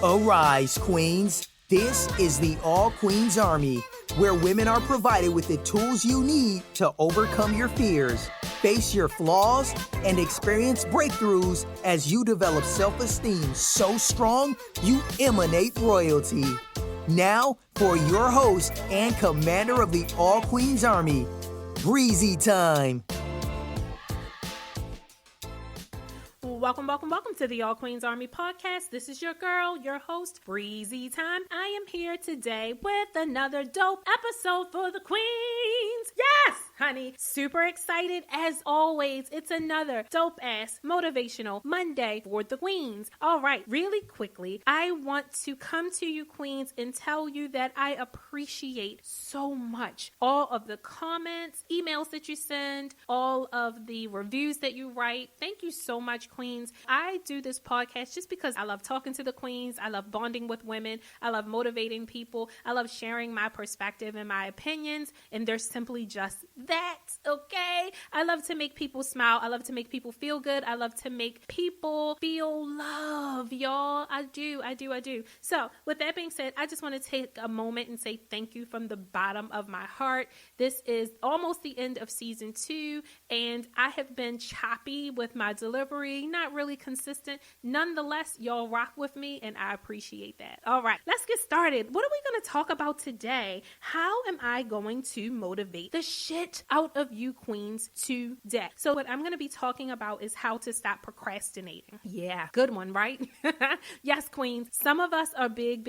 Arise, queens. This is the All Queens Army, where women are provided with the tools you need to overcome your fears, face your flaws, and experience breakthroughs as you develop self-esteem so strong you emanate royalty. Now, for your host and commander of the All Queens Army, Breizy Time. Welcome to the All Queens Army podcast. This is your girl, your host, Breizy Time. I am here today with another dope episode for the queens. Yes, honey. Super excited as always. It's another dope ass motivational Monday for the queens. All right, really quickly, I want to come to you queens and tell you that I appreciate so much all of the comments, emails that you send, all of the reviews that you write. Thank you so much, queens. I do this podcast just because I love talking to the queens. I love bonding with women. I love motivating people. I love sharing my perspective and my opinions. And they're simply just that, okay? I love to make people smile. I love to make people feel good. I love to make people feel love, y'all. I do. So with that being said, I just want to take a moment and say thank you from the bottom of my heart. This is almost the end of season 2, and I have been choppy with my delivery, not really consistent. Nonetheless, y'all rock with me, and I appreciate that. All right, let's get started. What are we going to talk about today? How am I going to motivate the shit out of you queens today? So what I'm going to be talking about is how to stop procrastinating. Yeah, good one, right? Yes, queens. Some of us are big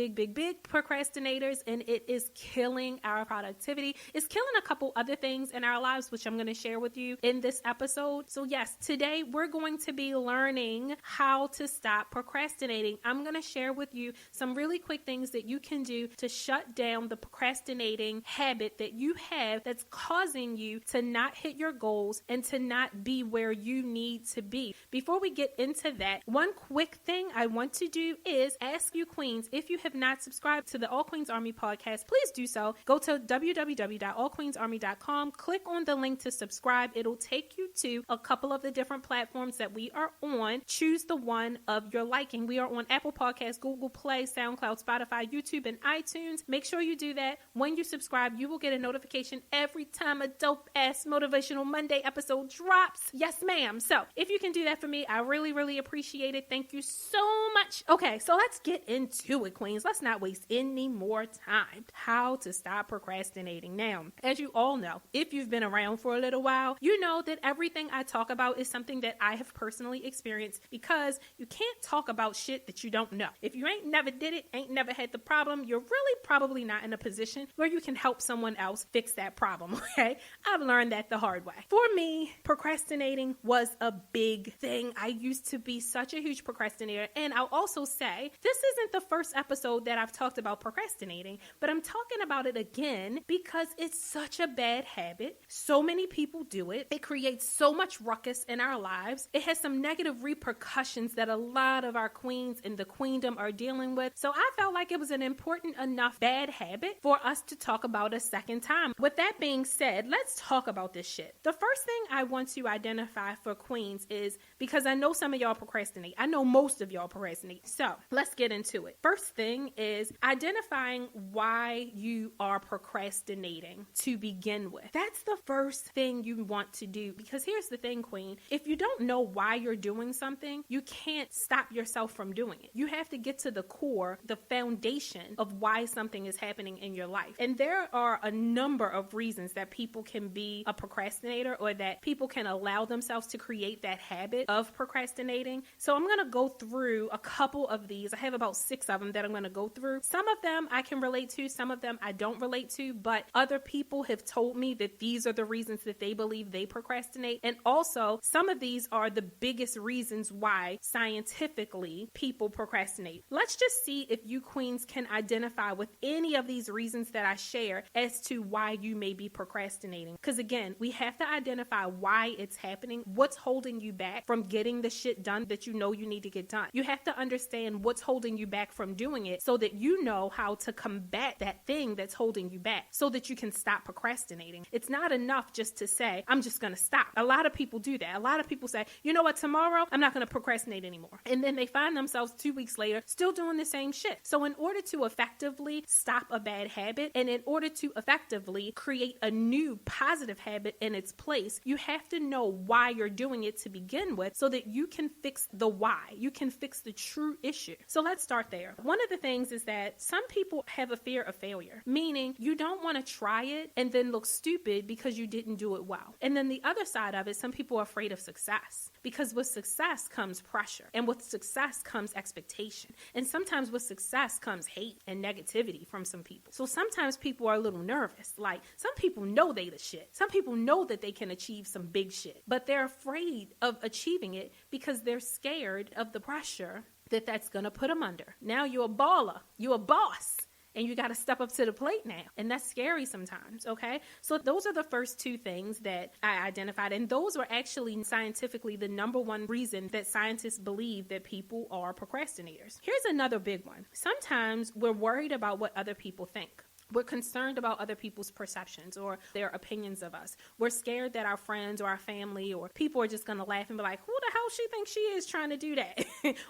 procrastinators, and it is killing our productivity. It's killing a couple other things in our lives, which I'm going to share with you in this episode. So yes, today we're going to be learning how to stop procrastinating. I'm going to share with you some really quick things that you can do to shut down the procrastinating habit that you have that's causing you to not hit your goals and to not be where you need to be. Before we get into that, one quick thing I want to do is ask you queens, if you have not subscribed to the All Queens Army podcast, please do so. Go to www.allqueensarmy.com, click on the link to subscribe. It'll take you to a couple of the different platforms that we are on. Choose the one of your liking. We are on Apple Podcasts, Google Play, SoundCloud, Spotify, YouTube, and iTunes. Make sure you do that. When you subscribe, you will get a notification every time a dope ass motivational Monday episode drops. Yes, ma'am. So if you can do that for me, I really appreciate it. Thank you so much. Okay, so let's get into it, queens. Let's not waste any more time. How to stop procrastinating. Now, as you all know, if you've been around for a little while, you know that everything I talk about is something that I have personally experienced, because you can't talk about shit that you don't know. If you ain't never did it, ain't never had the problem, you're really probably not in a position where you can help someone else fix that problem, okay? I've learned that the hard way. For me, procrastinating was a big thing. I used to be such a huge procrastinator, and I'll also say, this isn't the first episode that I've talked about procrastinating, but I'm talking about it again because it's such a bad habit. So many people do it. It creates so much ruckus in our lives. It has some negative repercussions that a lot of our queens in the queendom are dealing with. So I felt like it was an important enough bad habit for us to talk about a second time. With that being said, let's talk about this shit. The first thing I want to identify for queens is, because I know some of y'all procrastinate. I know most of y'all procrastinate. So let's get into it. First thing is identifying why you are procrastinating to begin with. That's the first thing you want to do, because here's the thing, queen. If you don't know why you're doing something, you can't stop yourself from doing it. You have to get to the core, the foundation of why something is happening in your life. And there are a number of reasons that people can be a procrastinator, or that people can allow themselves to create that habit of procrastinating. So I'm going to go through a couple of these. I have about 6 of them that I'm going to go through. Some of them I can relate to, some of them I don't relate to, but other people have told me that these are the reasons that they believe they procrastinate. And also, some of these are the biggest reasons why scientifically people procrastinate. Let's just see if you queens can identify with any of these reasons that I share as to why you may be be procrastinating. Because again, we have to identify why it's happening, what's holding you back from getting the shit done that you know you need to get done. You have to understand what's holding you back from doing it so that you know how to combat that thing that's holding you back so that you can stop procrastinating. It's not enough just to say, I'm just going to stop. A lot of people do that. A lot of people say, you know what, tomorrow I'm not going to procrastinate anymore. And then they find themselves 2 weeks later still doing the same shit. So in order to effectively stop a bad habit and in order to effectively create a new positive habit in its place, you have to know why you're doing it to begin with so that you can fix the why. You can fix the true issue. So let's start there. One of the things is that some people have a fear of failure, meaning you don't want to try it and then look stupid because you didn't do it well. And then the other side of it, some people are afraid of success because with success comes pressure and with success comes expectation. And sometimes with success comes hate and negativity from some people. So sometimes people are a little nervous. Like some people know they the shit. Some people know that they can achieve some big shit, but they're afraid of achieving it because they're scared of the pressure that's going to put them under. Now you're a baller. You're a boss. And you got to step up to the plate now. And that's scary sometimes, okay? So those are the first two things that I identified. And those were actually scientifically the number one reason that scientists believe that people are procrastinators. Here's another big one. Sometimes we're worried about what other people think. We're concerned about other people's perceptions or their opinions of us. We're scared that our friends or our family or people are just going to laugh and be like, who the hell she thinks she is trying to do that?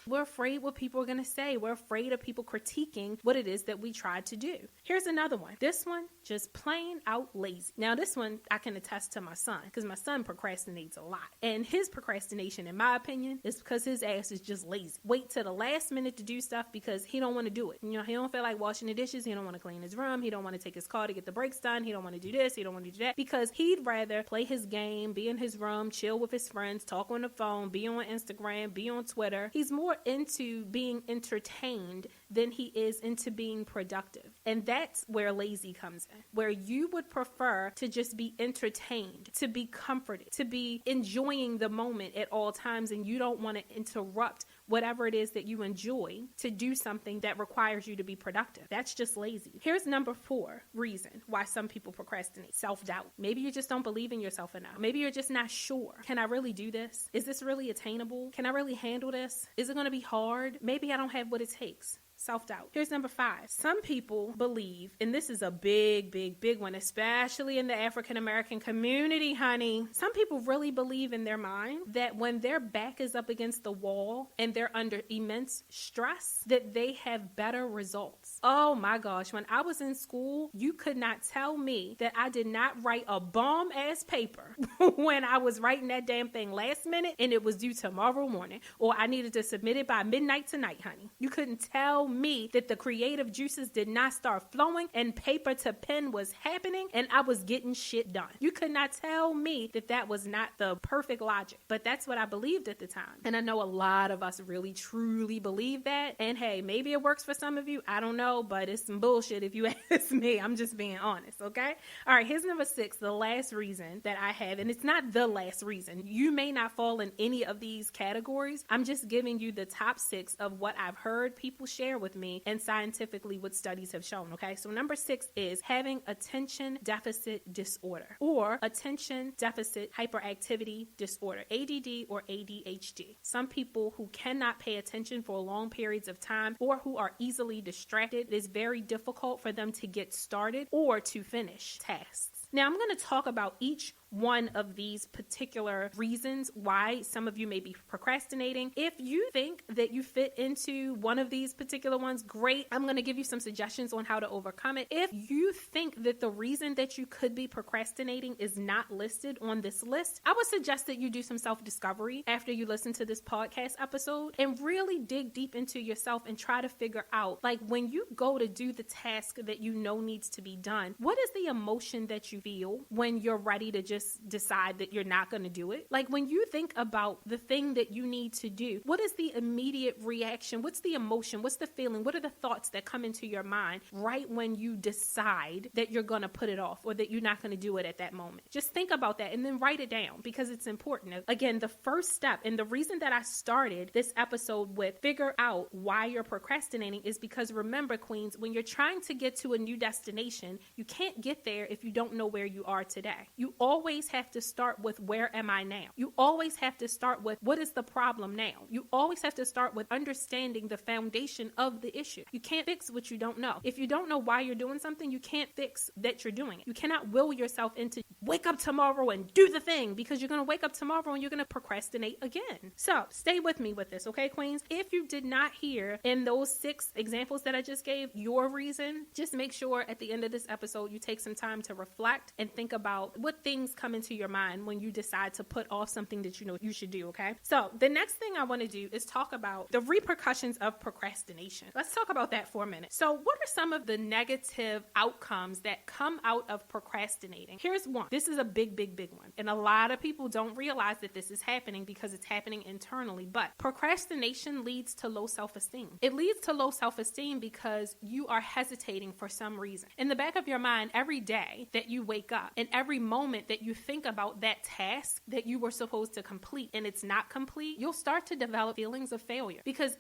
We're afraid what people are going to say. We're afraid of people critiquing what it is that we tried to do. Here's another one. This one, just plain out lazy. Now, this one I can attest to my son because my son procrastinates a lot. And his procrastination, in my opinion, is because his ass is just lazy. Wait till the last minute to do stuff because he don't want to do it. You know, he don't feel like washing the dishes. He don't want to clean his room. He don't want to take his car to get the brakes done. He don't want to do this. He don't want to do that because he'd rather play his game, be in his room, chill with his friends, talk on the phone, be on Instagram, be on Twitter. He's more into being entertained than he is into being productive. And that's where lazy comes in, where you would prefer to just be entertained, to be comforted, to be enjoying the moment at all times, and you don't want to interrupt whatever it is that you enjoy to do something that requires you to be productive. That's just lazy. Here's number 4 reason why some people procrastinate. Self-doubt. Maybe you just don't believe in yourself enough. Maybe you're just not sure. Can I really do this? Is this really attainable? Can I really handle this? Is it going to be hard? Maybe I don't have what it takes. Self-doubt. Here's number 5. Some people believe, and this is a big, big, big one, especially in the African-American community, honey. Some people really believe in their mind that when their back is up against the wall and they're under immense stress, that they have better results. Oh my gosh. When I was in school, you could not tell me that I did not write a bomb-ass paper when I was writing that damn thing last minute and it was due tomorrow morning, or I needed to submit it by midnight tonight, honey. You couldn't tell me that the creative juices did not start flowing and paper to pen was happening and I was getting shit done. You could not tell me that that was not the perfect logic, but that's what I believed at the time. And I know a lot of us really truly believe that. And hey, maybe it works for some of you. I don't know, but it's some bullshit if you ask me. I'm just being honest, okay? All right, here's number 6, the last reason that I have, and it's not the last reason. You may not fall in any of these categories. I'm just giving you the top 6 of what I've heard people share with me and scientifically what studies have shown, okay? So number 6 is having attention deficit disorder or attention deficit hyperactivity disorder, ADD or ADHD. Some people who cannot pay attention for long periods of time or who are easily distracted, it is very difficult for them to get started or to finish tasks. Now, I'm going to talk about each one of these particular reasons why some of you may be procrastinating. If you think that you fit into one of these particular ones, great. I'm going to give you some suggestions on how to overcome it. If you think that the reason that you could be procrastinating is not listed on this list, I would suggest that you do some self-discovery after you listen to this podcast episode and really dig deep into yourself and try to figure out, like, when you go to do the task that you know needs to be done, what is the emotion that you feel when you're ready to just just decide that you're not going to do it. Like when you think about the thing that you need to do, what is the immediate reaction? What's the emotion? What's the feeling? What are the thoughts that come into your mind right when you decide that you're going to put it off or that you're not going to do it at that moment? Just think about that and then write it down because it's important. Again, the first step and the reason that I started this episode with figure out why you're procrastinating is because remember, queens, when you're trying to get to a new destination, you can't get there if you don't know where you are today. You always have to start with where am I now? You always have to start with what is the problem now? You always have to start with understanding the foundation of the issue. You can't fix what you don't know. If you don't know why you're doing something, you can't fix that you're doing it. You cannot will yourself into wake up tomorrow and do the thing because you're going to wake up tomorrow and you're going to procrastinate again. So stay with me with this, okay, queens? If you did not hear in those 6 examples that I just gave your reason, just make sure at the end of this episode you take some time to reflect and think about what things come into your mind when you decide to put off something that you know you should do, okay? So the next thing I want to do is talk about the repercussions of procrastination. Let's talk about that for a minute. So what are some of the negative outcomes that come out of procrastinating? Here's one. This is a big one. And a lot of people don't realize that this is happening because it's happening internally. But procrastination leads to low self-esteem. It leads to low self-esteem because you are hesitating for some reason. In the back of your mind, every day that you wake up and every moment that you think about that task that you were supposed to complete and it's not complete, you'll start to develop feelings of failure because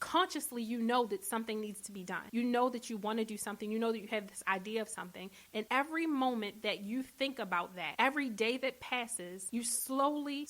consciously you know that something needs to be done. You know that you want to do something. You know that you have this idea of something. And every moment that you think about that, every day that passes, you slowly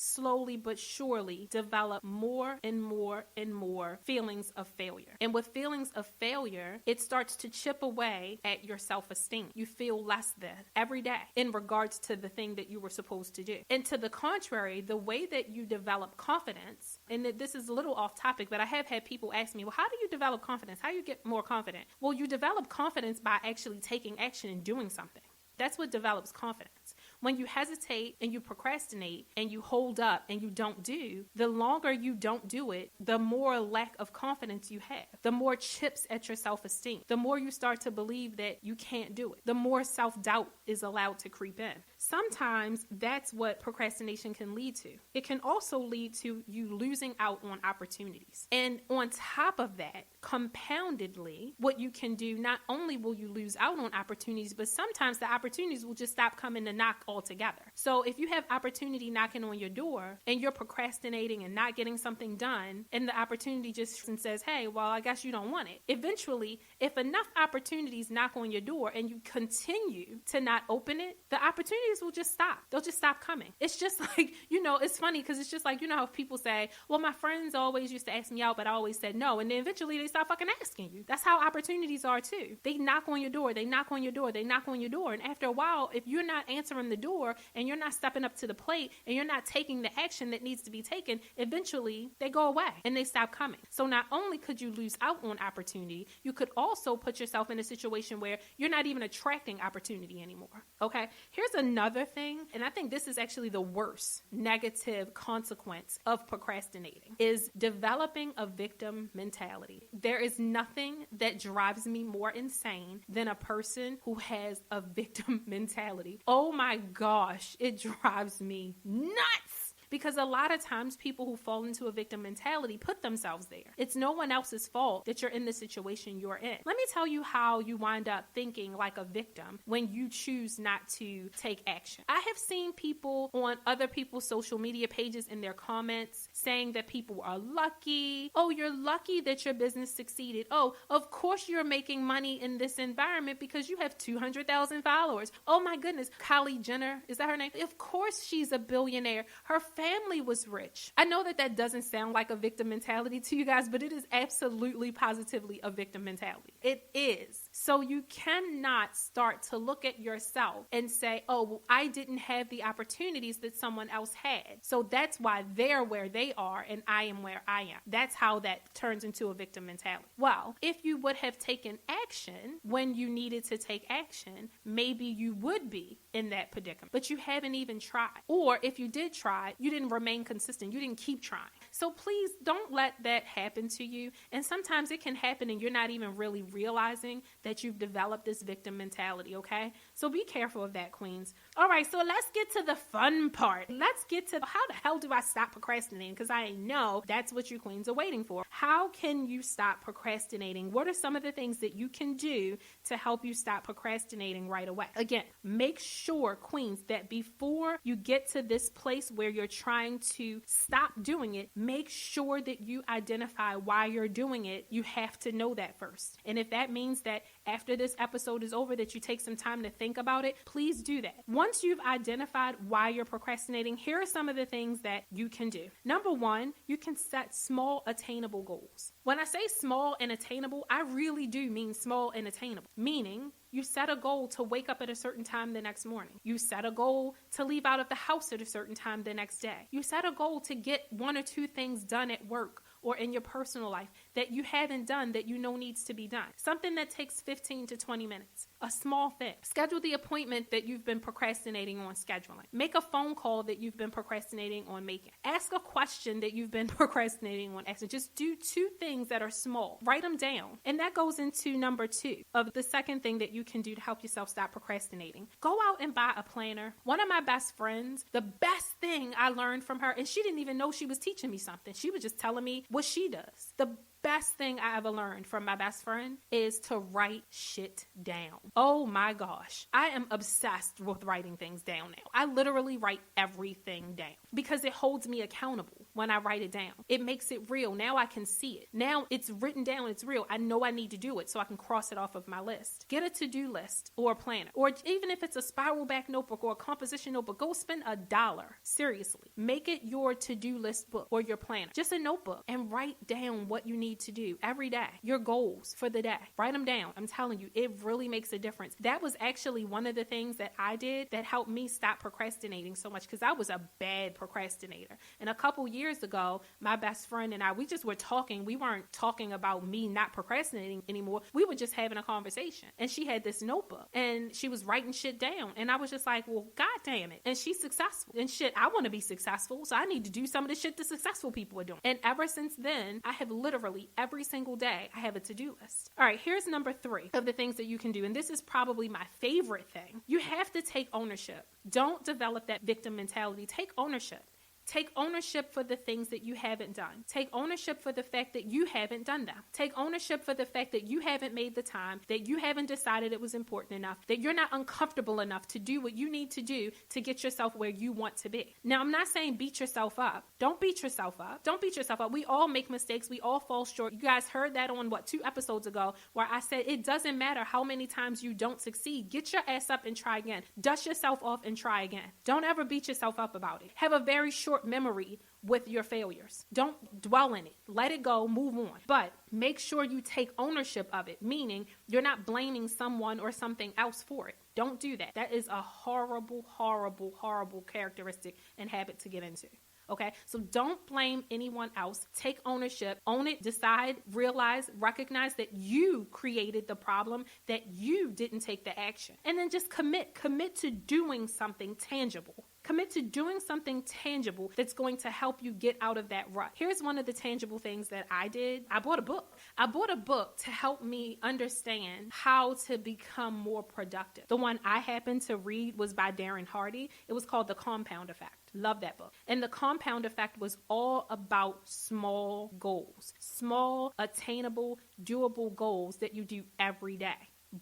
but surely develop more and more feelings of failure. And with feelings of failure, it starts to chip away at your self-esteem. You feel less than every day in regards to the thing that you were supposed to do. And to the contrary, the way that you develop confidence, and this is a little off topic, but I have had people ask me, well, how do you develop confidence? How do you get more confident? Well, you develop confidence by actually taking action and doing something. That's what develops confidence. When you hesitate and you procrastinate and you hold up and you don't do, the longer you don't do it, the more lack of confidence you have, the more chips at your self-esteem, the more you start to believe that you can't do it, the more self-doubt is allowed to creep in. Sometimes that's what procrastination can lead to. It can also lead to you losing out on opportunities. And on top of that, compoundedly, what you can do, not only will you lose out on opportunities, but sometimes the opportunities will just stop coming to knock altogether. So if you have opportunity knocking on your door and you're procrastinating and not getting something done, and the opportunity just says, hey, well, I guess you don't want it. Eventually, if enough opportunities knock on your door and you continue to not open it, the opportunities will just stop. They'll just stop coming. It's just like, it's funny because it's just like, how people say, well, my friends always used to ask me out, but I always said no. And then eventually they stop fucking asking you. That's how opportunities are too. They knock on your door. They knock on your door. They knock on your door. And after a while, if you're not answering the door and you're not stepping up to the plate and you're not taking the action that needs to be taken, eventually they go away and they stop coming. So not only could you lose out on opportunity, you could also put yourself in a situation where you're not even attracting opportunity anymore. Okay? Here's another thing, and I think this is actually the worst negative consequence of procrastinating, is developing a victim mentality. There is nothing that drives me more insane than a person who has a victim mentality. Oh my gosh, it drives me nuts. Because a lot of times people who fall into a victim mentality put themselves there. It's no one else's fault that you're in the situation you're in. Let me tell you how you wind up thinking like a victim when you choose not to take action. I have seen people on other people's social media pages in their comments saying that people are lucky. Oh, you're lucky that your business succeeded. Oh, of course you're making money in this environment because you have 200,000 followers. Oh my goodness. Kylie Jenner, is that her name? Of course she's a billionaire. Her family was rich. I know that doesn't sound like a victim mentality to you guys, but it is absolutely positively a victim mentality. It is. So you cannot start to look at yourself and say, oh, well, I didn't have the opportunities that someone else had. So that's why they're where they are and I am where I am. That's how that turns into a victim mentality. Well, if you would have taken action when you needed to take action, maybe you would be in that predicament, but you haven't even tried. Or if you did try, you didn't remain consistent. You didn't keep trying. So please don't let that happen to you. And sometimes it can happen and you're not even really realizing that you've developed this victim mentality, okay? So be careful of that, queens. All right, so let's get to the fun part. Let's get to how the hell do I stop procrastinating? Because I know that's what you queens are waiting for. How can you stop procrastinating? What are some of the things that you can do to help you stop procrastinating right away? Again, make sure, queens, that before you get to this place where you're trying to stop doing it, make sure that you identify why you're doing it. You have to know that first. And if that means that after this episode is over that you take some time to think about it, please do that. Once you've identified why you're procrastinating, here are some of the things that you can do. Number one, you can set small attainable goals. When I say small and attainable, I really do mean small and attainable, meaning you set a goal to wake up at a certain time the next morning. You set a goal to leave out of the house at a certain time the next day. You set a goal to get 1 or 2 things done at work or in your personal life that you haven't done that you know needs to be done. Something that takes 15 to 20 minutes. A small thing. Schedule the appointment that you've been procrastinating on scheduling. Make a phone call that you've been procrastinating on making. Ask a question that you've been procrastinating on asking. Just do 2 things that are small. Write them down. And that goes into number 2 of the second thing that you can do to help yourself stop procrastinating. Go out and buy a planner. One of my best friends, the best thing I learned from her, and she didn't even know she was teaching me something. She was just telling me what she does. The best thing I ever learned from my best friend is to write shit down. Oh my gosh. I am obsessed with writing things down now. I literally write everything down because it holds me accountable when I write it down. It makes it real. Now I can see it. Now it's written down. It's real. I know I need to do it so I can cross it off of my list. Get a to-do list or a planner, or even if it's a spiral back notebook or a composition notebook, go spend $1. Seriously. Make it your to-do list book or your planner. Just a notebook, and write down what you need to do every day, your goals for the day. Write them down. I'm telling you, it really makes a difference. That was actually one of the things that I did that helped me stop procrastinating so much, because I was a bad procrastinator. And a couple years ago, my best friend and I, we just were talking. We weren't talking about me not procrastinating anymore. We were just having a conversation. And she had this notebook and she was writing shit down. And I was just like, well, God damn it. And she's successful. And shit, I want to be successful. So I need to do some of the shit the successful people are doing. And ever since then, I have literally every single day, I have a to-do list. All right, here's number 3 of the things that you can do. And this is probably my favorite thing. You have to take ownership. Don't develop that victim mentality. Take ownership. Take ownership for the things that you haven't done. Take ownership for the fact that you haven't done them. Take ownership for the fact that you haven't made the time, that you haven't decided it was important enough, that you're not uncomfortable enough to do what you need to do to get yourself where you want to be. Now, I'm not saying beat yourself up. Don't beat yourself up. Don't beat yourself up. We all make mistakes. We all fall short. You guys heard that on 2 episodes ago, where I said it doesn't matter how many times you don't succeed. Get your ass up and try again. Dust yourself off and try again. Don't ever beat yourself up about it. Have a very short memory with your failures. Don't dwell in it. Let it go, move on. But make sure you take ownership of it, meaning you're not blaming someone or something else for it. Don't do that. That is a horrible, horrible, horrible characteristic and habit to get into. Okay, so don't blame anyone else. Take ownership, own it, decide, realize, recognize that you created the problem, that you didn't take the action. And then just commit to doing something tangible. Commit to doing something tangible that's going to help you get out of that rut. Here's one of the tangible things that I did. I bought a book. I bought a book to help me understand how to become more productive. The one I happened to read was by Darren Hardy. It was called The Compound Effect. Love that book. And The Compound Effect was all about small goals, small, attainable, doable goals that you do every day.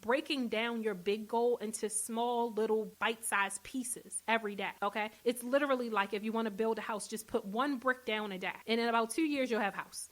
Breaking down your big goal into small little bite-sized pieces every day, okay? It's literally like if you want to build a house, just put 1 brick down a day. And in about 2 years, you'll have a house,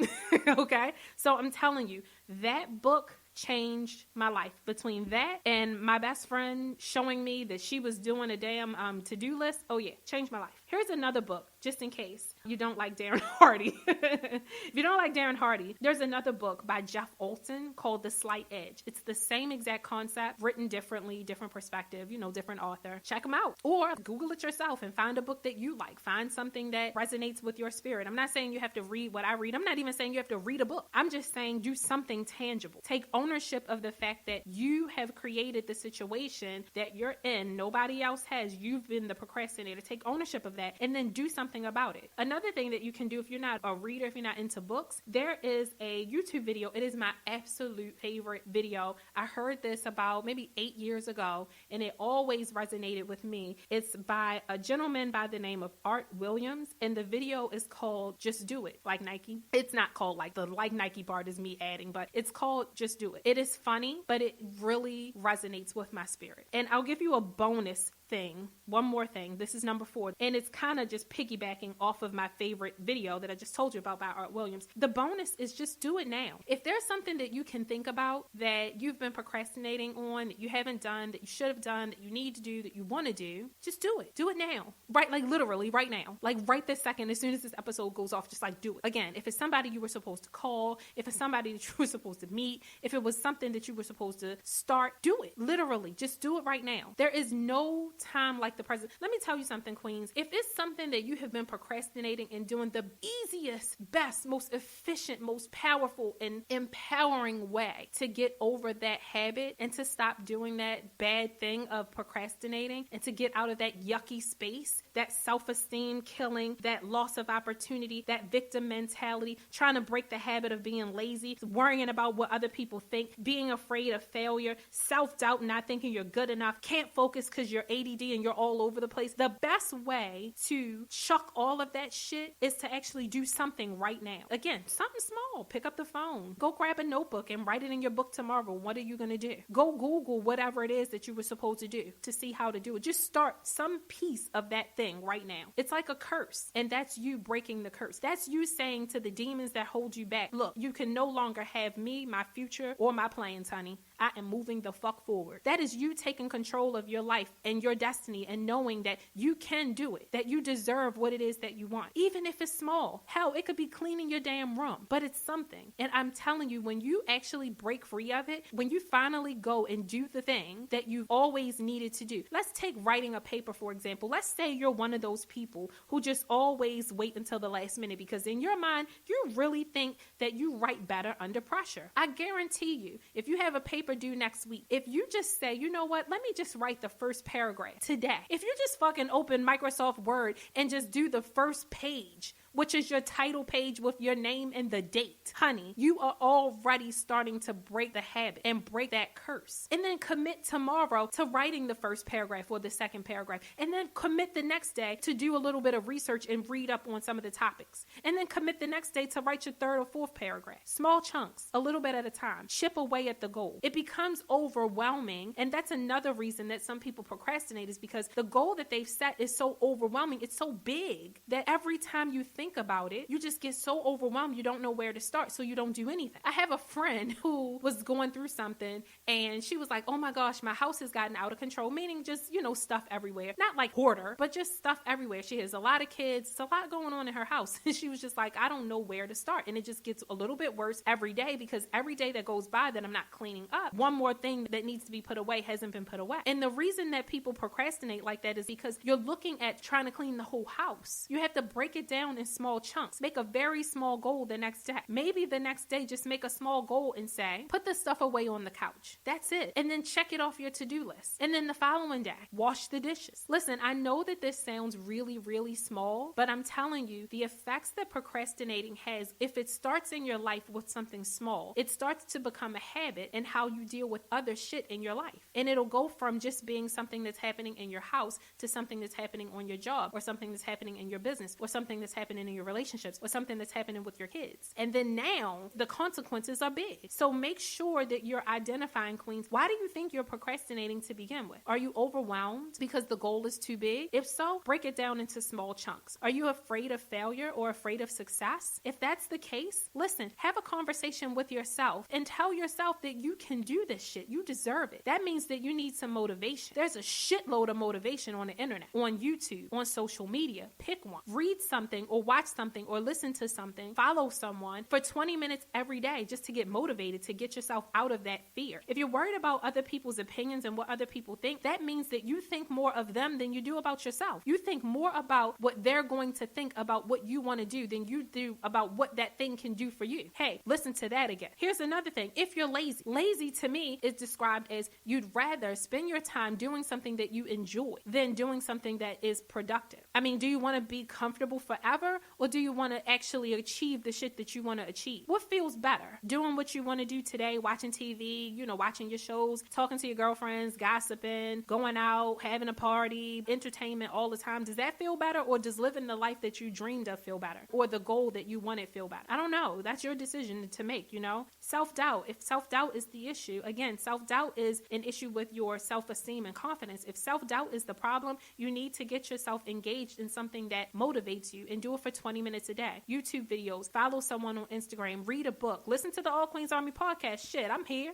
okay? So I'm telling you, that book changed my life. Between that and my best friend showing me that she was doing a damn to-do list, oh yeah, changed my life. Here's another book, just in case you don't like Darren Hardy. If you don't like Darren Hardy, there's another book by Jeff Alton called The Slight Edge. It's the same exact concept, written differently, different perspective, different author. Check them out. Or Google it yourself and find a book that you like. Find something that resonates with your spirit. I'm not saying you have to read what I read. I'm not even saying you have to read a book. I'm just saying do something tangible. Take ownership of the fact that you have created the situation that you're in. Nobody else has. You've been the procrastinator. Take ownership of that and then do something about it. Another thing that you can do if you're not a reader, if you're not into books, there is a YouTube video. It is my absolute favorite video. I heard this about maybe 8 years ago, and it always resonated with me. It's by a gentleman by the name of Art Williams, and the video is called Just Do It, like Nike. It's not called like the like Nike part is me adding, but it's called Just Do It. It is funny, but it really resonates with my spirit. And I'll give you a bonus thing, one more thing. This is number 4, and it's kind of just piggybacking off of my favorite video that I just told you about by Art Williams. The bonus is just do it now. If there's something that you can think about that you've been procrastinating on, that you haven't done, that you should have done, that you need to do, that you want to do, just do it. Do it now. Right, like literally right now. Like right this second, as soon as this episode goes off, just like do it. Again, if it's somebody you were supposed to call, if it's somebody that you were supposed to meet, if it was something that you were supposed to start, do it. Literally, just do it right now. There is no time like the present. Let me tell you something, queens. If it's something that you have been procrastinating and doing, the easiest, best, most efficient, most powerful, and empowering way to get over that habit and to stop doing that bad thing of procrastinating and to get out of that yucky space, that self-esteem killing, that loss of opportunity, that victim mentality, trying to break the habit of being lazy, worrying about what other people think, being afraid of failure, self-doubt, not thinking you're good enough, can't focus because you're ADD and you're all over the place. The best way to chuck all of that shit is to actually do something right now. Again, something small. Pick up the phone. Go grab a notebook and write it in your book tomorrow. What are you going to do? Go Google whatever it is that you were supposed to do to see how to do it. Just start some piece of that thing right now. It's like a curse, and that's you breaking the curse. That's you saying to the demons that hold you back, look, you can no longer have me, my future, or my plans, honey. I am moving the fuck forward. That is you taking control of your life and your destiny and knowing that you can do it, that you deserve what it is that you want, even if it's small. Hell, it could be cleaning your damn room, but it's something. And I'm telling you, when you actually break free of it, when you finally go and do the thing that you've always needed to do. Let's take writing a paper, for example. Let's say you're one of those people who just always wait until the last minute because in your mind, you really think that you write better under pressure. I guarantee you, if you have a paper due next week, if you just say, you know what, let me just write the first paragraph today. If you just fucking open Microsoft Word and just do the first page, which is your title page with your name and the date, honey, you are already starting to break the habit and break that curse. And then commit tomorrow to writing the first paragraph or the second paragraph. And then commit the next day to do a little bit of research and read up on some of the topics. And then commit the next day to write your third or fourth paragraph. Small chunks, a little bit at a time. Chip away at the goal. It becomes overwhelming. And that's another reason that some people procrastinate, is because the goal that they've set is so overwhelming. It's so big that every time you think about it, you just get so overwhelmed you don't know where to start, so you don't do anything. I have a friend who was going through something and she was like, oh my gosh, my house has gotten out of control, meaning just, stuff everywhere. Not like hoarder, but just stuff everywhere. She has a lot of kids. It's a lot going on in her house. And she was just like, I don't know where to start. And it just gets a little bit worse every day because every day that goes by that I'm not cleaning up, one more thing that needs to be put away hasn't been put away. And the reason that people procrastinate like that is because you're looking at trying to clean the whole house. You have to break it down in small chunks. Make a very small goal the next day. Maybe the next day, just make a small goal and say, put the stuff away on the couch. That's it. And then check it off your to-do list. And then the following day, wash the dishes. Listen, I know that this sounds really, really small, but I'm telling you, the effects that procrastinating has, if it starts in your life with something small, it starts to become a habit in how you deal with other shit in your life. And it'll go from just being something that's happening in your house to something that's happening on your job, or something that's happening in your business, or something that's happening in your relationships, or something that's happening with your kids. And then now the consequences are big. So make sure that you're identifying, queens, why do you think you're procrastinating to begin with? Are you overwhelmed because the goal is too big? If so, break it down into small chunks. Are you afraid of failure or afraid of success? If that's the case, listen, have a conversation with yourself and tell yourself that you can do this shit. You deserve it. That means that you need some motivation. There's a shitload of motivation on the internet, on YouTube, on social media. Pick one. Read something or watch something or listen to something, follow someone for 20 minutes every day just to get motivated, to get yourself out of that fear. If you're worried about other people's opinions and what other people think, that means that you think more of them than you do about yourself. You think more about what they're going to think about what you want to do than you do about what that thing can do for you. Hey, listen to that again. Here's another thing. If you're lazy, lazy to me is described as you'd rather spend your time doing something that you enjoy than doing something that is productive. I mean, do you want to be comfortable forever, or do you want to actually achieve the shit that you want to achieve? What feels better? Doing what you want to do today, watching TV, watching your shows, talking to your girlfriends, gossiping, going out, having a party, entertainment all the time. Does that feel better, or does living the life that you dreamed of feel better, or the goal that you wanted feel better? I don't know. That's your decision to make, Self-doubt. If self-doubt is the issue, again, self-doubt is an issue with your self-esteem and confidence. If self-doubt is the problem, you need to get yourself engaged in something that motivates you and do it for 20 minutes a day. YouTube videos, follow someone on Instagram, read a book, listen to the All Queens Army podcast. Shit, I'm here.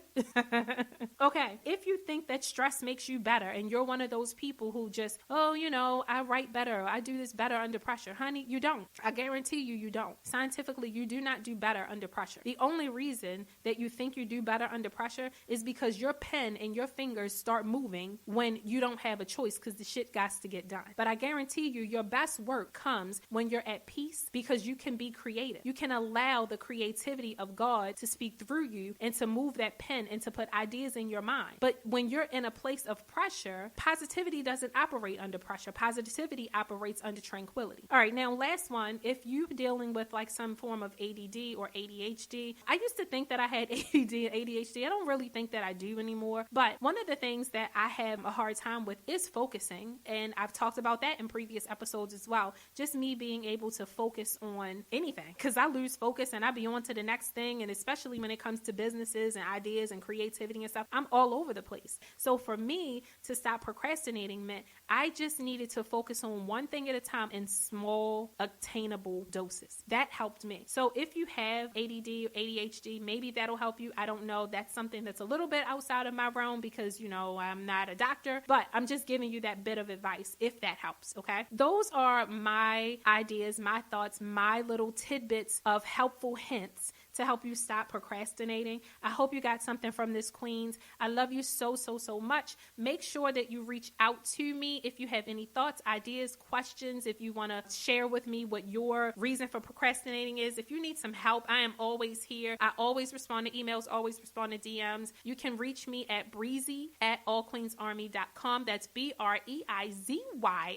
Okay, if you think that stress makes you better and you're one of those people who just, I write better, I do this better under pressure. Honey, you don't. I guarantee you don't. Scientifically, you do not do better under pressure. The only reason that you think you do better under pressure is because your pen and your fingers start moving when you don't have a choice because the shit got to get done. But I guarantee you, your best work comes when you're at peace because you can be creative. You can allow the creativity of God to speak through you and to move that pen and to put ideas in your mind. But when you're in a place of pressure, positivity doesn't operate under pressure. Positivity operates under tranquility. All right, now last one, if you're dealing with like some form of ADD or ADHD, I used to think that I had ADD and ADHD. I don't really think that I do anymore. But one of the things that I have a hard time with is focusing. And I've talked about that in previous episodes as well. Just me being able to focus on anything, because I lose focus and I be on to the next thing. And especially when it comes to businesses and ideas and creativity and stuff, I'm all over the place. So for me to stop procrastinating meant I just needed to focus on one thing at a time in small, attainable doses. That helped me. So if you have ADD or ADHD, maybe that'll help you. I don't know. That's something that's a little bit outside of my realm because, I'm not a doctor, but I'm just giving you that bit of advice if that helps. Okay. Those are my ideas, my thoughts, my little tidbits of helpful hints to help you stop procrastinating. I hope you got something from this, Queens. I love you so, so, so much. Make sure that you reach out to me if you have any thoughts, ideas, questions, if you want to share with me what your reason for procrastinating is. If you need some help, I am always here. I always respond to emails, always respond to DMs. You can reach me at Breizy@allqueensarmy.com. That's BREIZY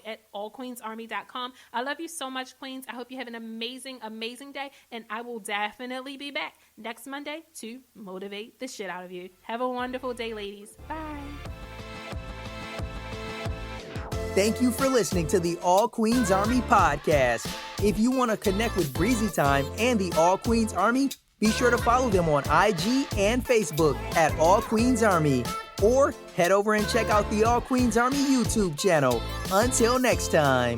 at allqueensarmy.com. I love you so much, Queens. I hope you have an amazing, amazing day, and I will definitely be back next Monday to motivate the shit out of you. Have a wonderful day, ladies. Bye. Thank you for listening to the All Queens Army podcast. If you want to connect with Breizy Time and the All Queens Army, be sure to follow them on IG and Facebook at All Queens Army. Or head over and check out the All Queens Army YouTube channel. Until next time.